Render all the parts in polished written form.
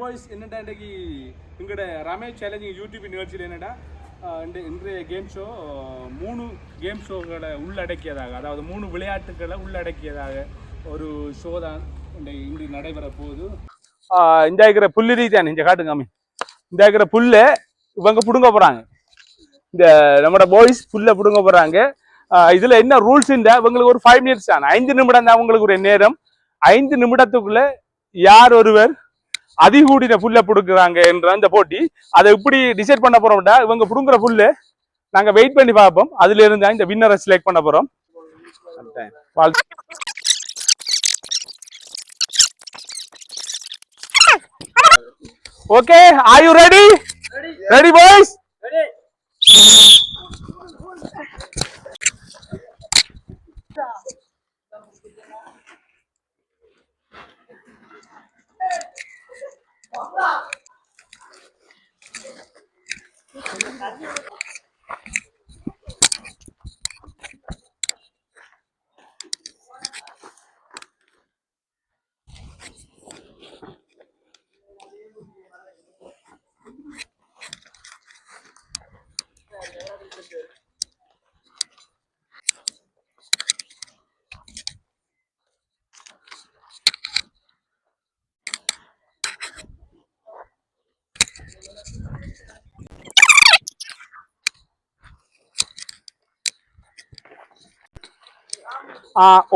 Boys என்னடா இன்றைக்கு எங்களோட ரமேஷ் சேலஞ்சிங் யூடியூப் நிகழ்ச்சியில் என்னடா இன்றைய கேம் ஷோ 3 கேம் ஷோக்களை உள்ளடக்கியதாக, அதாவது 3 விளையாட்டுகளை உள்ளடக்கியதாக ஒரு ஷோ தான் இன்று நடைபெற போகுது. இந்த இருக்கிற புல்லு ரீதியான இந்த காட்டுங்காமி இந்த இருக்கிற புல்லை இவங்க பிடுங்க போறாங்க. இந்த நம்மளோட பாய்ஸ் புல்லை பிடுங்க போறாங்க. இதுல என்ன ரூல்ஸ் இவங்களுக்கு ஒரு 5 மினிட்ஸ் தான், 5 நிமிடம் தான் உங்களுக்கு ஒரு நேரம். 5 நிமிடத்துக்குள்ள யார் ஒருவர் அதிகூடின புல்ல புடுக்குறாங்க என்ற அந்த போட்டி. அதை எப்படி டிசைட் பண்ண போறோம்டா, இவங்க புடுங்குற புல்லு நாங்க வெயிட் பண்ணி பார்ப்போம். அதுல இருந்தா இந்த வின்னரை செலக்ட் பண்ண போறோம். Okay, are you ready? Ready boys? Ready.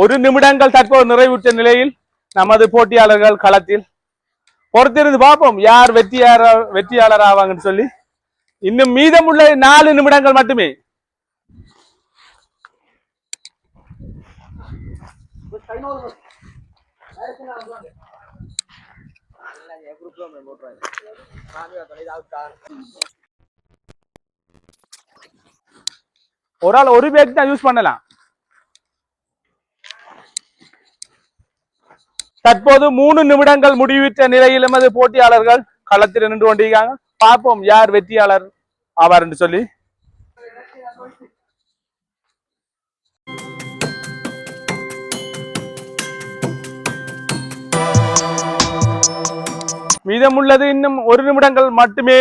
ஒரு நிமிடங்கள் தற்போது நிறைவுற்ற நிலையில் நமது போட்டியாளர்கள் களத்தில். பொறுத்திருந்து பார்ப்போம் யார் வெற்றியாளர் ஆவாங்கன்னு சொல்லி. இன்னும் மீதமுள்ள 4 நிமிடங்கள் மட்டுமே. ஒரு ஆள் ஒரு பேக் தான் யூஸ் பண்ணலாம். தற்போது 3 நிமிடங்கள் முடிவுற்ற நிலையில் எமது போட்டியாளர்கள் களத்தில் நின்று கொண்டிருக்காங்க. பார்ப்போம் யார் வெற்றியாளர் ஆவார் என்று சொல்லி. மீதமுள்ளது இன்னும் 1 நிமிடங்கள் மட்டுமே.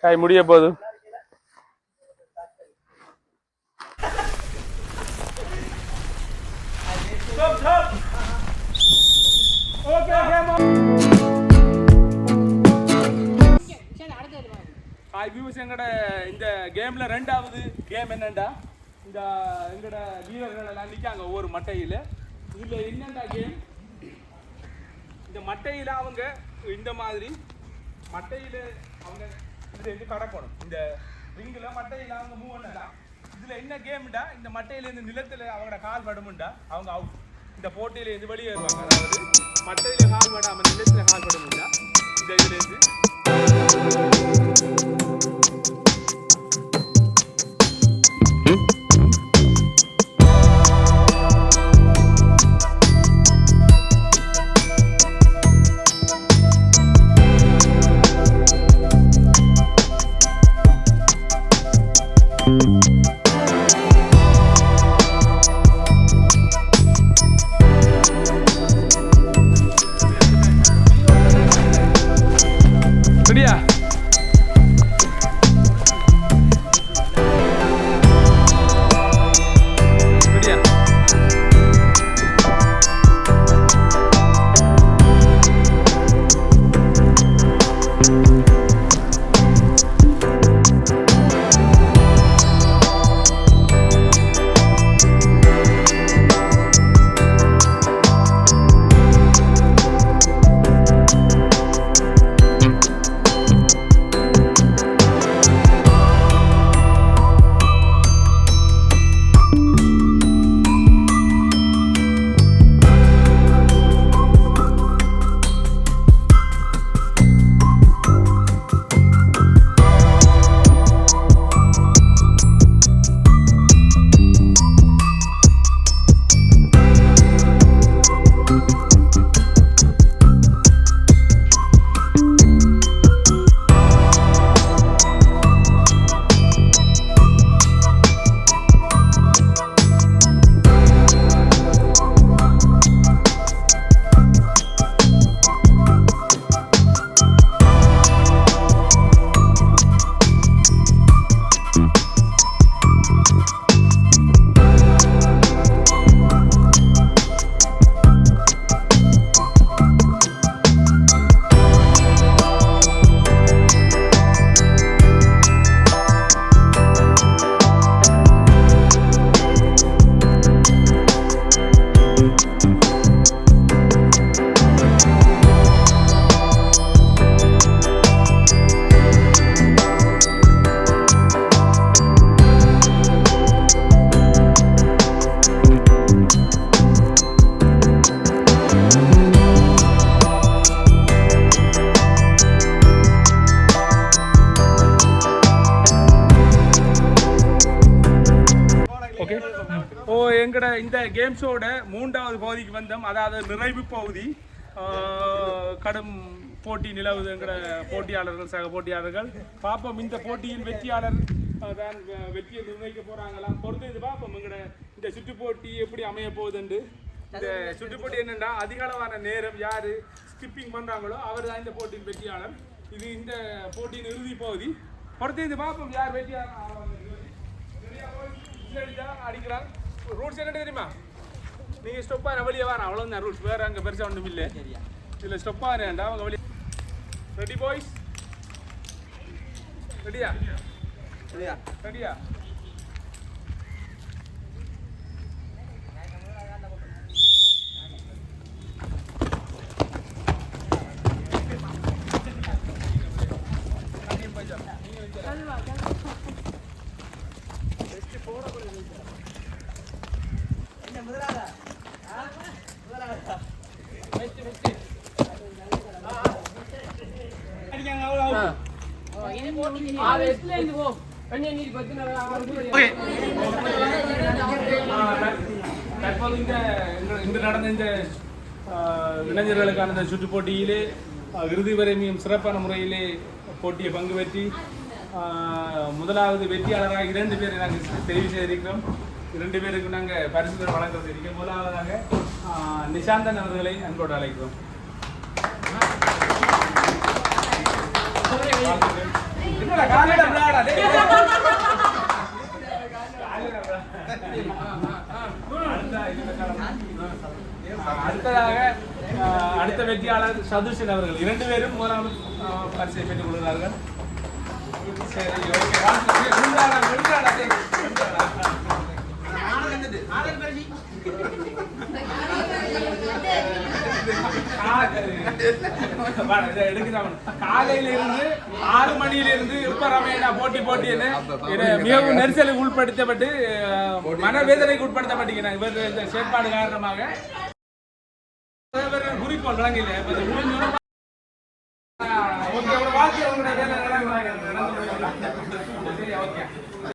கை முடிய போகுது. எங்கட இந்த கேம்ல 2வது கேம் என்னண்டா, இந்த எங்கட வீரர்கள் எல்லாம் நிக்காங்க ஒவ்வொரு மட்டையில. இதுல என்னண்டா கேம், இந்த மட்டையில அவங்க இந்த மாதிரி மட்டையில அவங்க இதுல இருந்து கடக்கணும். இந்த ரிங்குல மட்டையில அவங்க மூவ் பண்ணலாம். இதுல என்ன கேம்டா, இந்த மட்டையில இருந்து நிலத்துல அவங்களோட கால் படுமுண்டா அவங்க அவுட். இந்த போட்டியில இருந்து வெளியேறுவாங்க. அதாவது மட்டையில கால் படாம நிலத்துல கால் படுமுண்டா இந்த இதுல இருந்து ஓகே எங்கட இந்த கேம் ஷோட 3வது பகுதிக்கு வந்தோம். அதாவது நிறைவு பகுதி. கடும் போட்டி நிலவுது எங்கட போட்டியாளர்கள், சக போட்டியாளர்கள். பார்ப்போம் இந்த போட்டியில் வெற்றியாளர் தான் வெற்றியை நிர்ணயிக்க போறாங்களாம். பொறுத்து இது பார்ப்போம் எங்கட இந்த சுற்று போட்டி எப்படி அமைய போகுதுண்டு. இந்த சுற்று போட்டி என்னன்னா அதிக அளவான நேரம் யாரு ஸ்கிப்பிங் பண்றாங்களோ அவர் தான் இந்த போட்டியின் வெற்றியாளர். இது இந்த போட்டியின் இறுதி பகுதி. பொறுத்து இது பார்ப்போம் யார் வெற்றியாளர் அடிக்கிறான். ரூல்ஸ் என்ன தெரியுமா? நீங்க ஸ்டொப்பா வெளியே வர அவ்வளவுதான் ரூல்ஸ். வேற அங்க பெருசா ஒன்றும் இல்லை. இதுல ஸ்டொப்பா வேண்டாம். அவங்க வெளியே. Ready boys? ரெடியா? ரெடியா? ரெடியா? தற்போது இந்த நடந்த இந்த இளைஞர்களுக்கான இந்த சுற்று போட்டியிலே இறுதி வரை மிகவும் சிறப்பான முறையிலே போட்டியை பங்கு பெற்றி முதலாவது வெற்றியாளராக 2 பேரை நாங்கள் தெரிவு செய்திருக்கிறோம். 2 பேருக்கு நாங்கள் பரிசுகள் வழங்குவது இருக்கிறோம். முதலாவதாக நிஷாந்தன் அவர்களை அன்போடு அழைக்கிறோம். அடுத்ததாக அடுத்த வெற்றியாளர் சதுஷன் அவர்கள். 2 பேரும் முதலாம் பரிசை பெற்றுக் கொள்கிறார்கள். சரி, காலையில இருந்து 6 மணியிலிருந்து இப்ப ரமேனா போட்டி மிகவும் நெரிசலுக்கு உட்படுத்தப்பட்டு மனவேதனைக்கு உட்படுத்தப்பட்டீங்க. இவர் இந்த செயற்பாடு காரணமாக குறிக்கோள் வழங்கல. வாழ்க்கை